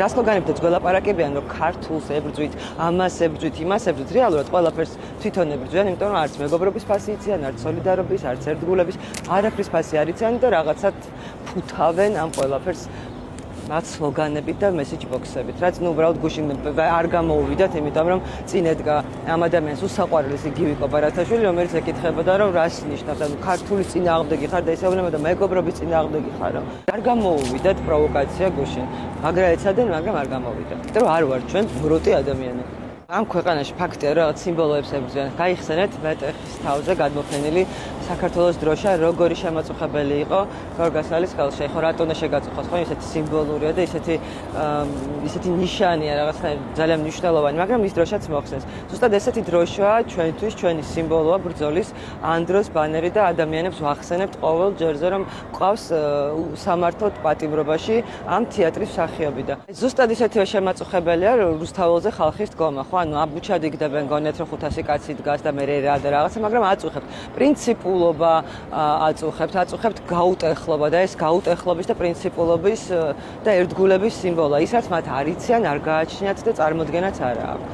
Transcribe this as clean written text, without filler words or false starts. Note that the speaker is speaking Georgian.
დასლოგანებდაც გველაპარაკებიან, რომ ქართულს ებრძვით, ამას ებრძვით, იმას ებრძვით, რეალურად ყველაფერს თვითონ ებრძვიან, იმიტომ რომ არც მეგობრობის ფასი იციან, არც სოლიდარობის, არც ერთგულების, არაფრის ფასი არ იციან და რაღაცად ფუთავენ ამ ყველაფერს მათ სლოგანებით და მესეჯ ბოქსებით, რაც უბრალოდ გუშინ არ გამოუვიდათ, იმიტომ რომ წინ ედგა ამ ადამიანს უსაყვარლის გივიკო ბარათაშვილი, რომელიც ეკითხებოდა, რომ რას ნიშნავს, ანუ ქართულის წინააღმდეგი ხარ და ისეუბნება და მეგობრობის წინააღმდეგი ხარ. არ გამოუვიდათ პროვოკაცია გუშინ. მაგრა ეცადნენ, მაგრამ არ გამოვიდა. იმიტომ რომ არ ვარ ჩვენ ბრუტი ადამიანები. ამ ქვეყანაში ფაქტია, რომ რაღაც სიმბოლოებს ებრძვიან. გაიხსენეთ მეტეხის თავზე გადმოფენილი საქართველოს დროშა როგორი შემაწუხებელი იყო გორგასალის ხელში. ხო რატომ შეგაწუხოს, ხო ისეთი სიმბოლურია და ისეთი ნიშანია რაღაცნაირად ძალიან მნიშვნელოვანი, მაგრამ ის დროშაც მოხსნეს. ზუსტად ესეთი დროშაა ჩვენთვის, ჩვენი სიმბოლოა ბრძოლის ამ დროს ბანერი და ადამიანებს ვახსენებთ ყოველ ჯერზე, რომ ყავს სამართოდ პატიმრობაში ამ თეატრის მსახიობი და ზუსტად ისეთივე შემაწუხებელია, რომ რუსთაველზე ხალხის დგომა, ხო ანუ აბუჩად იგდებენ გონეთ რომ 500 კაცი დგას და მე რა და რაღაცა, მაგრამ აწუხებთ პრინციპულობა, აწუხებთ გაუტეხლობა და ეს გაუტეხლობის და პრინციპულობის და ერთგულების სიმბოლოა. ისაც მათ არ იციან, არ გააჩნიათ და წარმოდგენაც არ აქვს.